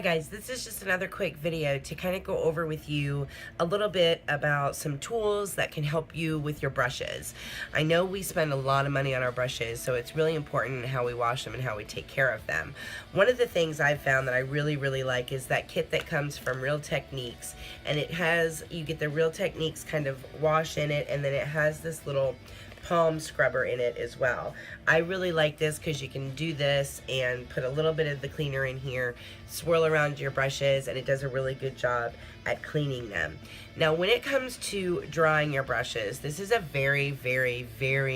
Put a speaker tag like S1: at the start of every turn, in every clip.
S1: Hi guys, this is just another quick video to kind of go over with you a little bit about some tools that can help you with your brushes. I know we spend a lot of money on our brushes, so it's really important how we wash them and how we take care of them. One of the things I've found that I really like is that kit that comes from Real Techniques, and you get the Real Techniques kind of wash in it, and then it has this little palm scrubber in it as well. I really like this because you can do this and put a little bit of the cleaner in here, swirl around your brushes, and it does a really good job at cleaning them. Now when it comes to drying your brushes, this is a very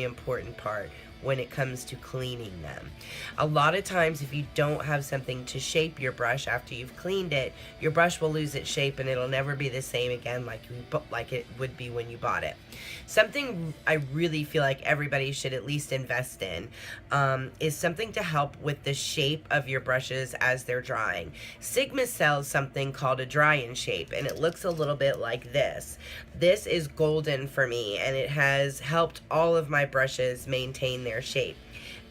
S1: important part when it comes to cleaning them. A lot of times if you don't have something to shape your brush after you've cleaned it, your brush will lose its shape and it'll never be the same again like it would be when you bought it. Something I really feel like everybody should at least invest in is something to help with the shape of your brushes as they're drying. Sigma sells something called a dry and shape, and it looks a little bit like this. This is golden for me, and it has helped all of my brushes maintain their shape.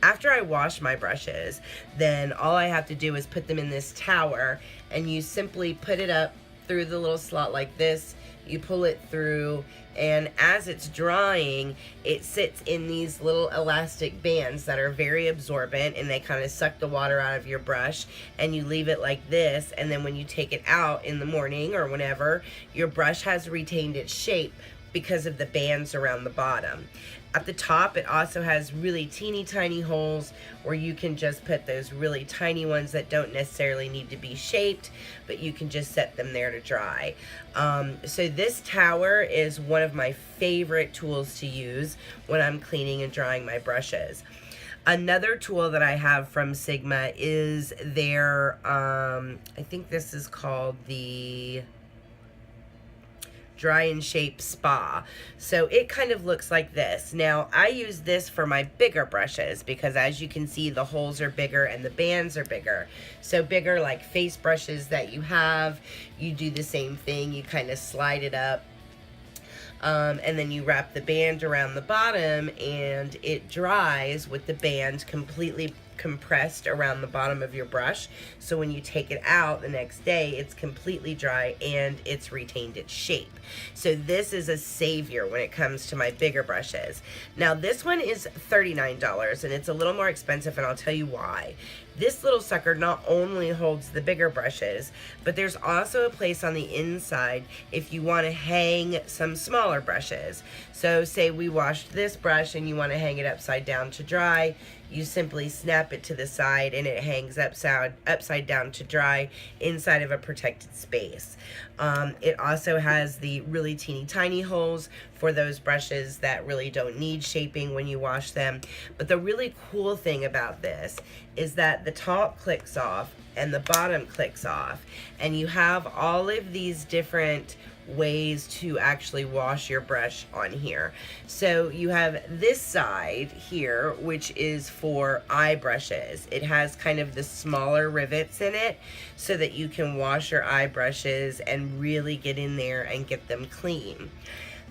S1: After I wash my brushes, then all I have to do is put them in this tower, and you simply put it up through the little slot like this. You pull it through, and as it's drying, it sits in these little elastic bands that are very absorbent, and they kind of suck the water out of your brush, and you leave it like this, and then when you take it out in the morning or whenever, your brush has retained its shape because of the bands around the bottom. At the top, it also has really teeny tiny holes where you can just put those really tiny ones that don't necessarily need to be shaped, but you can just set them there to dry. So this tower is one of my favorite tools to use when I'm cleaning and drying my brushes. Another tool that I have from Sigma is their, I think this is called the Dry and Shape Spa. So it kind of looks like this. Now I use this for my bigger brushes because as you can see, the holes are bigger and the bands are bigger. So bigger like face brushes that you have, you do the same thing. You kind of slide it up. And then you wrap the band around the bottom, and it dries with the band completely compressed around the bottom of your brush. So when you take it out the next day, it's completely dry and it's retained its shape. So this is a savior when it comes to my bigger brushes. Now this one is $39, and it's a little more expensive, and I'll tell you why. This little sucker not only holds the bigger brushes, but there's also a place on the inside if you want to hang some smaller brushes. So say we washed this brush and you want to hang it upside down to dry, you simply snap it to the side and it hangs upside down to dry inside of a protected space. It also has the really teeny tiny holes for those brushes that really don't need shaping when you wash them. But the really cool thing about this is that the top clicks off and the bottom clicks off, and you have all of these different ways to actually wash your brush on here. So you have this side here, which is for eye brushes. It has kind of the smaller rivets in it so that you can wash your eye brushes and really get in there and get them clean.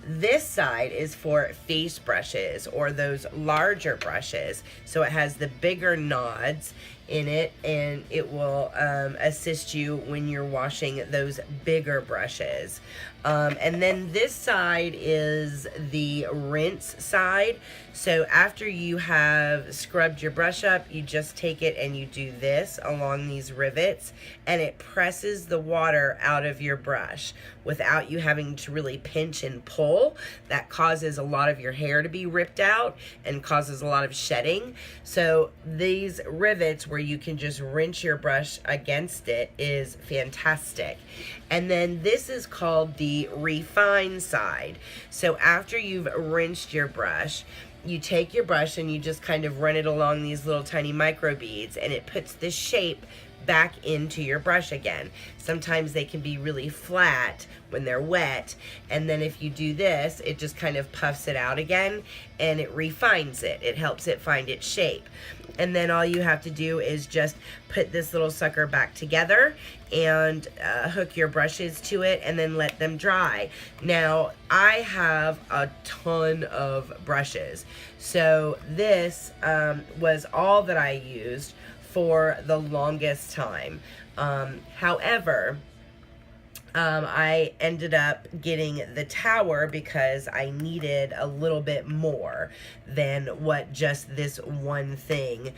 S1: This side is for face brushes, or those larger brushes. So it has the bigger nods in it, and it will assist you when you're washing those bigger brushes. And then this side is the rinse side. So after you have scrubbed your brush up, you just take it and you do this along these rivets, and it presses the water out of your brush without you having to really pinch and pull. That causes a lot of your hair to be ripped out and causes a lot of shedding. So these rivets where you can just rinse your brush against it is fantastic. And then this is called the refine side. So after you've rinsed your brush, you take your brush and you just kind of run it along these little tiny micro beads, and it puts the shape back into your brush again. Sometimes they can be really flat when they're wet, and then if you do this, it just kind of puffs it out again and it refines it. It helps it find its shape. And then all you have to do is just put this little sucker back together and hook your brushes to it and then let them dry. Now, I have a ton of brushes, so this was all that I used for the longest time. However, I ended up getting the tower because I needed a little bit more than what just this one thing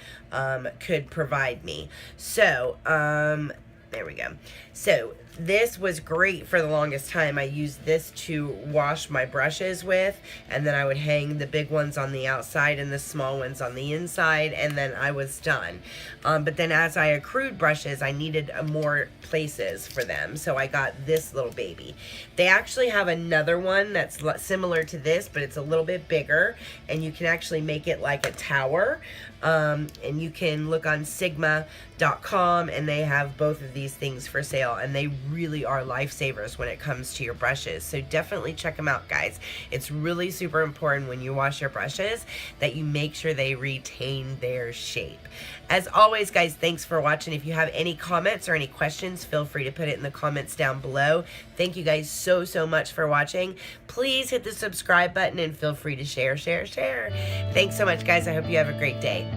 S1: could provide me. So, there we go. So this was great for the longest time. I used this to wash my brushes with, and then I would hang the big ones on the outside and the small ones on the inside, and then I was done. But then as I accrued brushes, I needed more places for them, so I got this little baby. They actually have another one that's similar to this, but it's a little bit bigger, and you can actually make it like a tower. And you can look on Sigma.com, and they have both of these things for sale, and they really are lifesavers when it comes to your brushes. So definitely check them out, guys. It's really super important when you wash your brushes that you make sure they retain their shape. As always, guys, thanks for watching. If you have any comments or any questions, feel free to put it in the comments down below. Thank you guys so much for watching. Please hit the subscribe button and feel free to share. Thanks so much, guys. I hope you have a great day.